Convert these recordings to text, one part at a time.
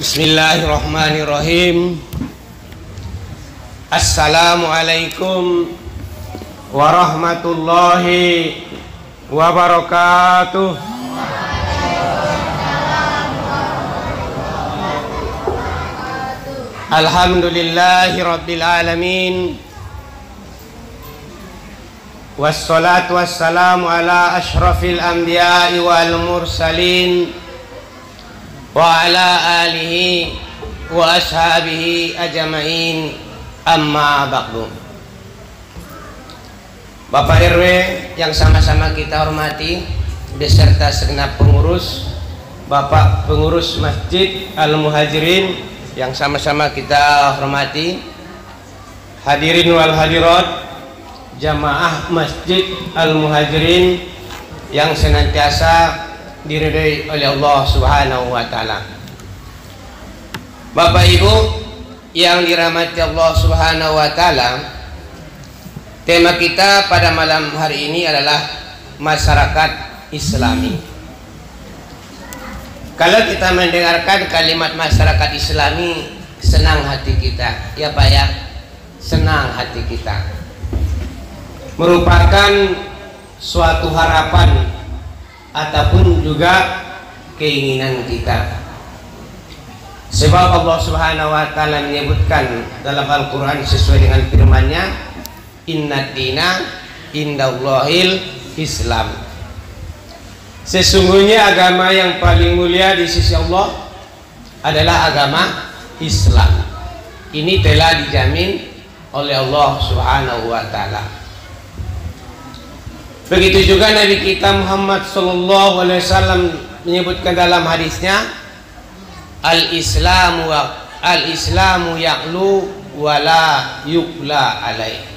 Bismillahirrahmanirrahim. Assalamualaikum warahmatullahi wabarakatuh. Alhamdulillahi rabbil alamin. Wassalatu wassalamu ala ashrafil anbiya'i wal mursalin wa ala alihi wa ashabihi ajma'in, amma ba'du. Bapak RW yang sama-sama kita hormati beserta segenap pengurus, Bapak pengurus Masjid Al-Muhajirin yang sama-sama kita hormati, hadirin wal hadirat jamaah Masjid Al-Muhajirin yang senantiasa diridhai oleh Allah Subhanahu wa taala. Bapak Ibu yang dirahmati Allah Subhanahu wa taala, tema kita pada malam hari ini adalah masyarakat Islami. Kalau kita mendengarkan kalimat masyarakat Islami, senang hati kita, ya Pak ya, senang hati kita. Merupakan suatu harapan ataupun juga keinginan kita. Sebab Allah Subhanahu wa taala menyebutkan dalam Al-Qur'an sesuai dengan firman-Nya, "Innad dina indallahil Islam." Sesungguhnya agama yang paling mulia di sisi Allah adalah agama Islam. Ini telah dijamin oleh Allah Subhanahu wa taala. Begitu juga Nabi kita Muhammad sallallahu alaihi wasallam menyebutkan dalam hadisnya, al-islamu ya'lu wa la yuqla alaih.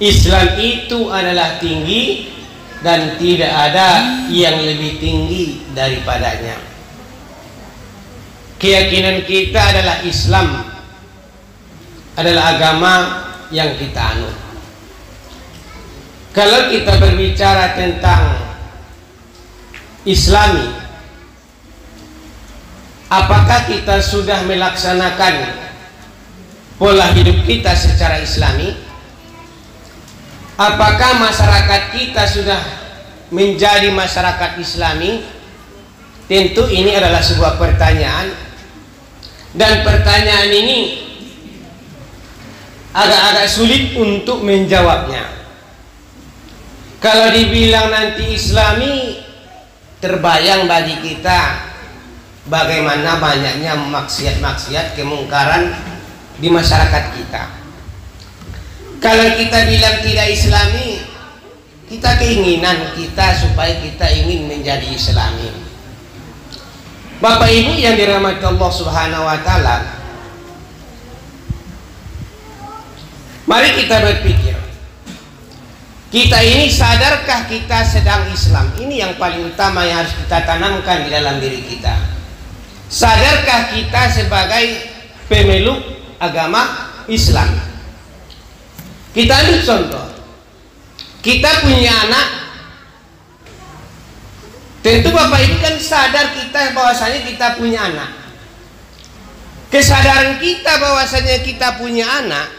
Islam itu adalah tinggi dan tidak ada yang lebih tinggi daripadanya. Keyakinan kita adalah Islam adalah agama yang kita anut. Kalau kita berbicara tentang Islami, apakah kita sudah melaksanakan pola hidup kita secara Islami? Apakah masyarakat kita sudah menjadi masyarakat Islami? Tentu ini adalah sebuah pertanyaan, dan pertanyaan ini agak-agak sulit untuk menjawabnya. Kalau dibilang nanti Islami, terbayang bagi kita bagaimana banyaknya maksiat-maksiat, kemungkaran di masyarakat kita. Kalau kita bilang tidak Islami, kita keinginan kita supaya kita ingin menjadi Islami. Bapak Ibu yang dirahmati Allah Subhanahu wa taala, mari kita berpikir, kita ini sadarkah kita sedang Islam? Ini yang paling utama yang harus kita tanamkan di dalam diri kita. Sadarkah kita sebagai pemeluk agama Islam? Kita ambil contoh, kita punya anak. Tentu Bapak Ibu kan sadar kita bahwasanya kita punya anak. Kesadaran kita bahwasanya kita punya anak,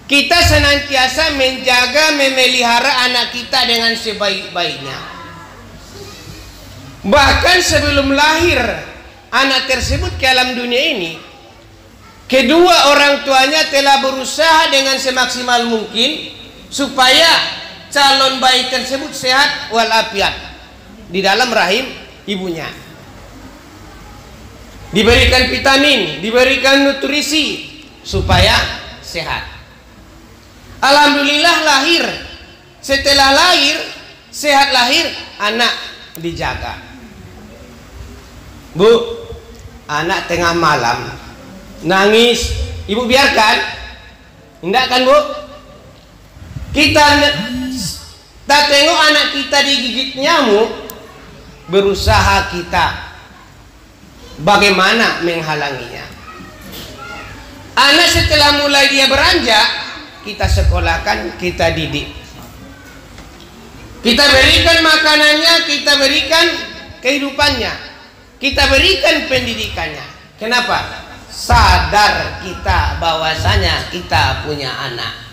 kita senantiasa menjaga, memelihara anak kita dengan sebaik-baiknya. Bahkan sebelum lahir anak tersebut ke alam dunia ini, kedua orang tuanya telah berusaha dengan semaksimal mungkin supaya calon bayi tersebut sehat walafiat di dalam rahim ibunya. Diberikan vitamin, diberikan nutrisi supaya sehat. Alhamdulillah lahir. Setelah lahir, sehat lahir, anak dijaga. Bu, anak tengah malam nangis, ibu biarkan? Tidak kan Bu? Kita tengok anak kita digigit nyamuk, berusaha kita bagaimana menghalanginya. Anak setelah mulai dia beranjak, kita sekolahkan, kita didik, kita berikan makanannya, kita berikan kehidupannya, kita berikan pendidikannya. Kenapa? Sadar kita bahwasanya kita punya anak.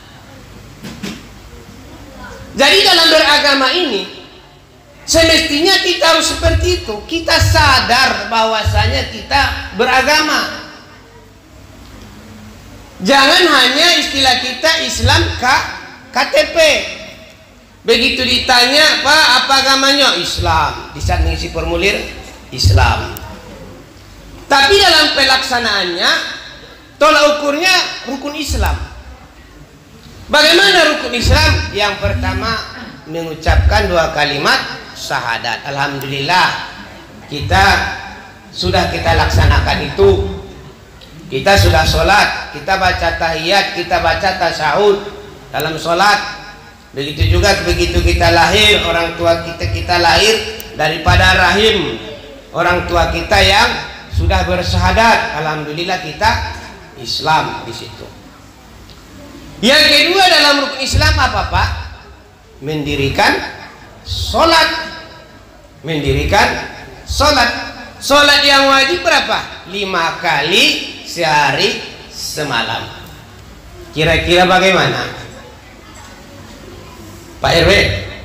Jadi dalam beragama ini semestinya kita harus seperti itu. Kita sadar bahwasanya kita beragama. Jangan hanya istilah kita Islam KTP. Begitu ditanya, Pak, apa agamanya? Islam. Di saat mengisi formulir Islam. Tapi dalam pelaksanaannya tolak ukurnya rukun Islam. Bagaimana rukun Islam? Yang pertama mengucapkan 2 kalimat syahadat. Alhamdulillah kita sudah kita laksanakan itu. Kita sudah sholat, kita baca tahiyat, kita baca tasyahud dalam sholat. Begitu juga begitu kita lahir, orang tua kita lahir daripada rahim orang tua kita yang sudah bersyahadat. Alhamdulillah kita Islam di situ. Yang kedua dalam rukun Islam apa, Pak? Mendirikan sholat. Mendirikan sholat. Sholat yang wajib berapa? 5 kali sehari semalam. Kira-kira bagaimana, Pak RW?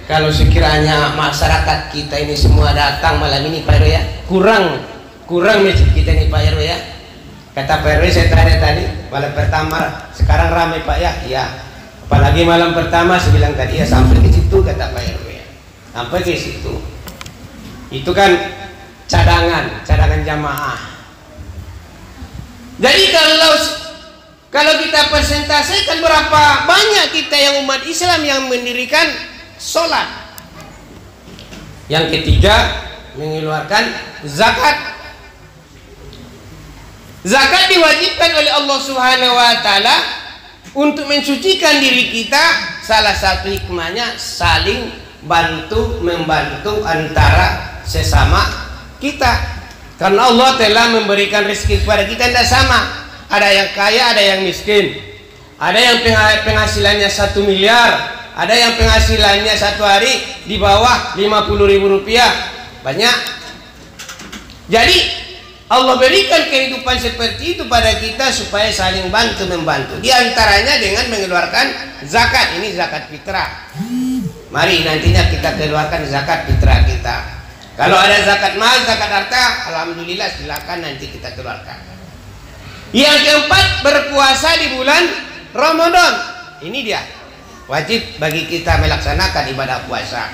Kalau sekiranya masyarakat kita ini semua datang malam ini, Pak RW ya, kurang masjid kita ini, Pak RW ya. Kata Pak RW, saya tanya tadi malam pertama, sekarang ramai Pak ya. Iya. Apalagi malam pertama saya bilang tadi ya, sampai ke situ kata Pak RW ya. Sampai ke situ. Itu kan cadangan jamaah. Jadi kalau kita persentasekan berapa banyak kita yang umat Islam yang mendirikan sholat. Yang ketiga mengeluarkan zakat. Zakat diwajibkan oleh Allah Subhanahu wa taala untuk mensucikan diri kita. Salah satu hikmahnya saling membantu antara sesama kita. Karena Allah telah memberikan rezeki kepada kita tidak sama. Ada yang kaya, ada yang miskin. Ada yang penghasilannya 1 miliar, ada yang penghasilannya satu hari di bawah 50.000 rupiah. Banyak. Jadi Allah berikan kehidupan seperti itu pada kita supaya saling bantu-membantu. Di antaranya dengan mengeluarkan zakat. Ini zakat fitrah. Mari nantinya kita keluarkan zakat fitrah kita. Kalau ada zakat mal, zakat harta, alhamdulillah silakan nanti kita keluarkan. Yang keempat, berpuasa di bulan Ramadan. Ini dia. Wajib bagi kita melaksanakan ibadah puasa.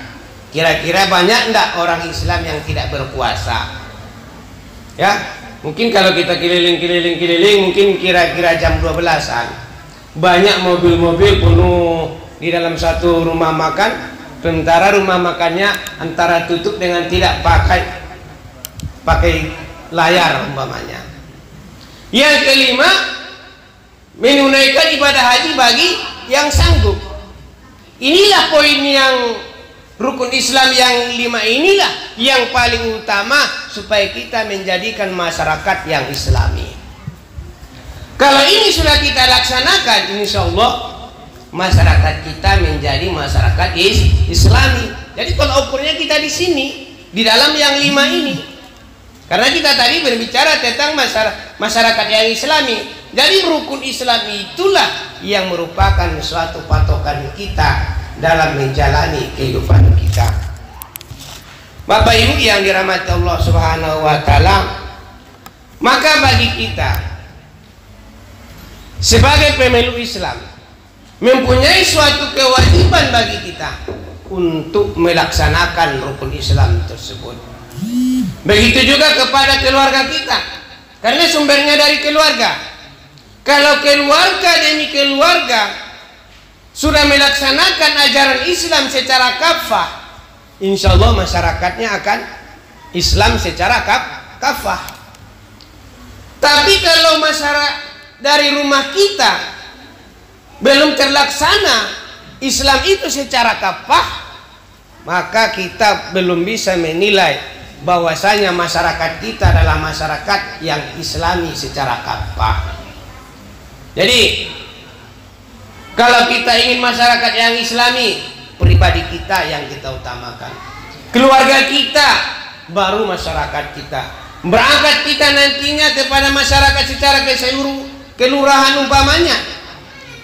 Kira-kira banyak enggak orang Islam yang tidak berpuasa? Ya, mungkin kalau kita keliling mungkin kira-kira jam 12-an banyak mobil-mobil penuh di dalam satu rumah makan, sementara rumah makannya antara tutup dengan tidak pakai layar umpamanya. Yang kelima, menunaikan ibadah haji bagi yang sanggup. Inilah poin yang rukun Islam yang 5 inilah yang paling utama supaya kita menjadikan masyarakat yang Islami. Kalau ini sudah kita laksanakan, insya Allah masyarakat kita menjadi masyarakat Islami. Jadi kalau ukurnya kita di sini, di dalam yang 5 ini. Karena kita tadi berbicara tentang masyarakat yang Islami. Jadi rukun Islam itulah yang merupakan suatu patokan kita dalam menjalani kehidupan kita. Bapak Ibu yang dirahmati Allah Subhanahu wa taala, maka bagi kita sebagai pemeluk Islam mempunyai suatu kewajiban bagi kita untuk melaksanakan rukun Islam tersebut. Begitu juga kepada keluarga kita, karena sumbernya dari keluarga. Kalau keluarga demi keluarga sudah melaksanakan ajaran Islam secara kafah, insya Allah masyarakatnya akan Islam secara kafah. Tapi kalau masyarakat dari rumah kita belum terlaksana Islam itu secara kafah, maka kita belum bisa menilai bahwasanya masyarakat kita adalah masyarakat yang Islami secara kafah. Jadi kalau kita ingin masyarakat yang Islami, pribadi kita yang kita utamakan, keluarga kita, baru masyarakat kita. Berangkat kita nantinya kepada masyarakat secara keseluruhan, kelurahan umpamanya,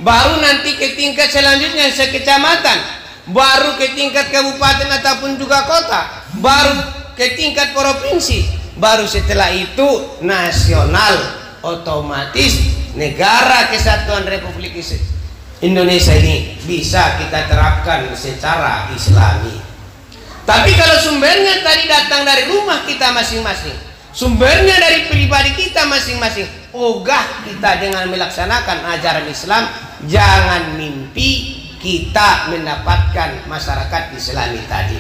baru nanti ke tingkat selanjutnya sekecamatan, baru ke tingkat kabupaten ataupun juga kota, baru ke tingkat provinsi, baru setelah itu nasional. Otomatis negara kesatuan Republik Indonesia ini bisa kita terapkan secara islami. Tapi kalau sumbernya tadi datang dari rumah kita masing-masing, sumbernya dari pribadi kita masing-masing, ogah kita dengan melaksanakan ajaran Islam, jangan mimpi kita mendapatkan masyarakat Islami tadi.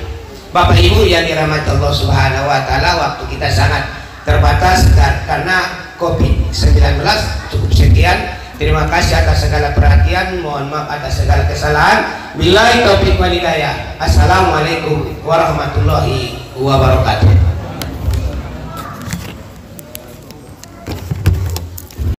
Bapak Ibu yang dirahmati Allah Subhanahu wa taala, waktu kita sangat terbatas karena COVID-19. Cukup sekian. Terima kasih atas segala perhatian, mohon maaf atas segala kesalahan. Billahi taufiq wal hidayah. Assalamualaikum warahmatullahi wabarakatuh.